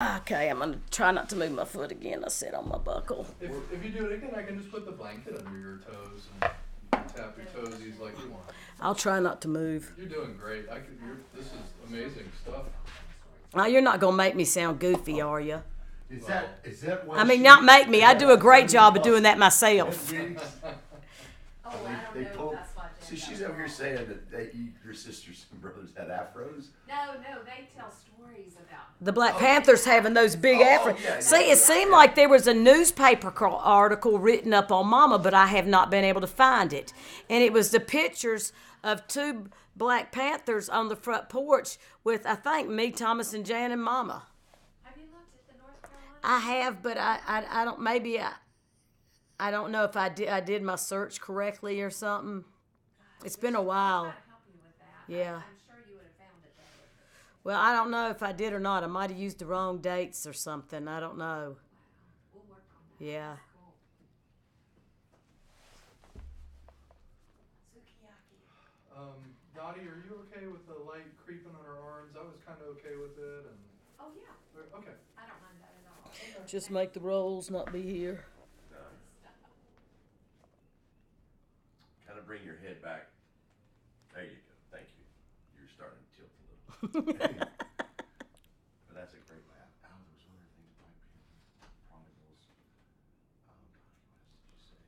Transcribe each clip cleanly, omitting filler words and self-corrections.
Okay, I'm gonna try not to move my foot again. I sit on my buckle. If you do it again, I can just put the blanket under your toes and you can tap your toesies like you want. I'll try not to move. You're doing great. This is amazing stuff. Now, you're not gonna make me sound goofy, are you? Is that what I mean, not make me. I do a great job of doing that myself. Oh, I don't know if that's what See, she's over here saying that your sisters and brothers had afros. No, they tell stories about. The Black Panthers having those big afro. Yeah, See, yeah, it seemed like there was a newspaper article written up on Mama, but I have not been able to find it. And it was the pictures of two Black Panthers on the front porch with, I think, me, Thomas, and Jan and Mama. Have you looked at the North Carolina? I have, but I don't. Maybe I don't know if I did my search correctly or something. It's been a while. Try to help you with that. Yeah. I'm sure you would have found it better. Well, I don't know if I did or not. I might have used the wrong dates or something. I don't know. We'll work on that. Yeah. Cool. Sukiyaki. Dottie, are you okay with the light creeping on her arms? I was kind of okay with it. Oh yeah, Okay. I don't mind that at all. Just make the rolls not be here. Kind of bring your head back. There you go. Thank you. You're starting to tilt a little. But that's a great laugh. There was one other thing. Black Panther, Prodigals. What else did you say?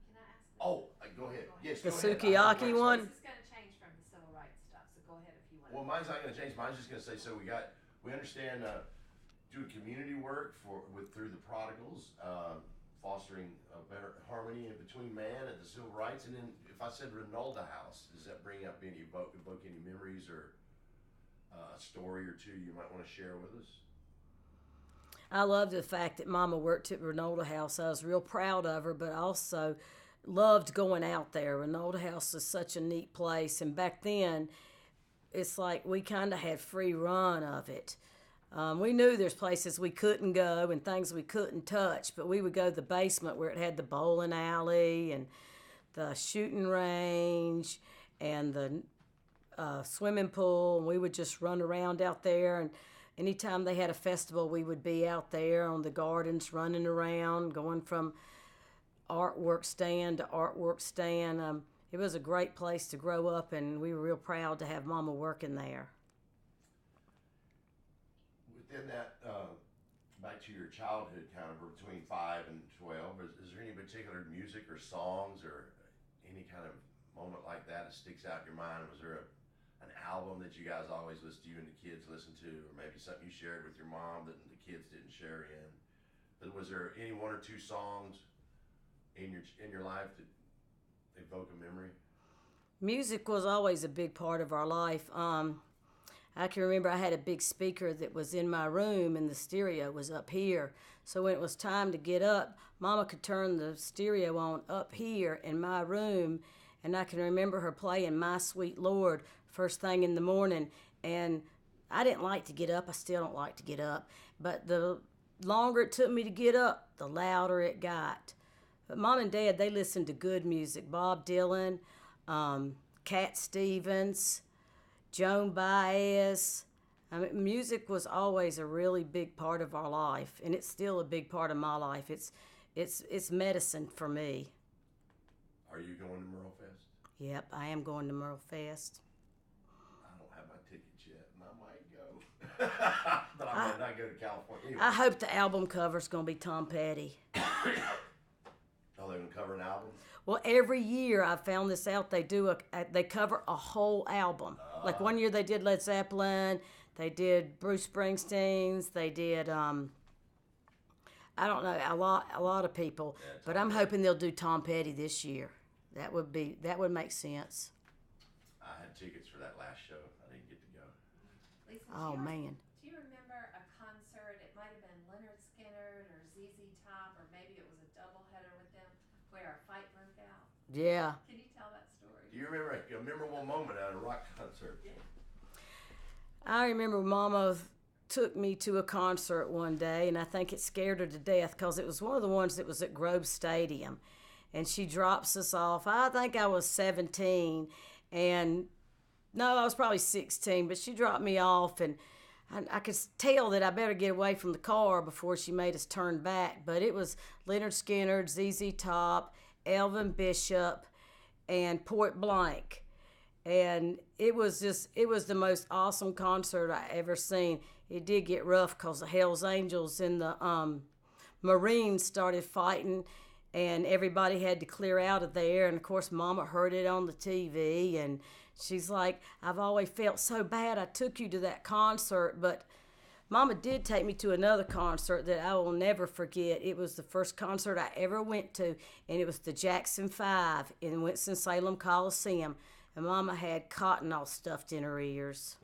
Can I ask? Go ahead. Yes, The go ahead. sukiyaki one? This is going to change from the civil rights stuff, so go ahead if you want. Well, mine's not going to change. Mine's just going to say, so we understand doing community work through the Prodigals, fostering a better harmony between man and the civil rights. And then if I said Ronaldo House, does that bring up evoke any memories or a story or two you might want to share with us? I love the fact that Mama worked at Ronaldo House. I was real proud of her, but also loved going out there. Ronaldo House is such a neat place, and back then, it's like we kind of had free run of it. We knew there's places we couldn't go and things we couldn't touch, but we would go to the basement where it had the bowling alley and the shooting range and the swimming pool, and we would just run around out there. And anytime they had a festival, we would be out there on the gardens running around, going from artwork stand to artwork stand. It was a great place to grow up, and we were real proud to have Mama working there. Within that, back to your childhood, kind of between 5 and 12, is there any particular music or songs or any kind of moment like that sticks out in your mind? Was there an album that you guys always listened to, you and the kids listened to, or maybe something you shared with your mom that the kids didn't share in? But was there any one or two songs in your life that evoke a memory? Music was always a big part of our life. I can remember I had a big speaker that was in my room, and the stereo was up here. So when it was time to get up, Mama could turn the stereo on up here in my room, and I can remember her playing My Sweet Lord first thing in the morning. And I didn't like to get up. I still don't like to get up. But the longer it took me to get up, the louder it got. But Mom and Dad, they listened to good music. Bob Dylan, Cat Stevens, Joan Baez. I mean, music was always a really big part of our life, and it's still a big part of my life. It's medicine for me. Are you going to Merle Fest? Yep, I am going to Merle Fest. I don't have my tickets yet, and I might go. But I might not go to California. Anyway. I hope the album cover's going to be Tom Petty. Oh, they're going to cover an album? Well, every year I've found this out. They cover a whole album. Like one year they did Led Zeppelin, they did Bruce Springsteen's, they did I don't know, a lot of people. Yeah, but I'm hoping they'll do Tom Petty this year. That would make sense. I had tickets for that last show. I didn't get to go. Lisa, Oh man. Do you remember a concert? It might have been Leonard Skinner or ZZ Top, or maybe it was a doubleheader with them, where a fight broke out. Yeah. Can you tell that story? Do you remember a memorable moment at a rock concert? Yeah. I remember Mama took me to a concert one day, and I think it scared her to death because it was one of the ones that was at Grove Stadium. And she drops us off. I think I was 17, and no, I was probably 16, but she dropped me off, and I could tell that I better get away from the car before she made us turn back. But it was Leonard Skinner, ZZ Top, Elvin Bishop, and Point Blank. And it was the most awesome concert I ever seen. It did get rough because the Hells Angels and the Marines started fighting, and everybody had to clear out of there. And of course, Mama heard it on the TV, and she's like, I've always felt so bad I took you to that concert. But Mama did take me to another concert that I will never forget. It was the first concert I ever went to, and it was the Jackson 5 in Winston-Salem Coliseum. And Mama had cotton all stuffed in her ears.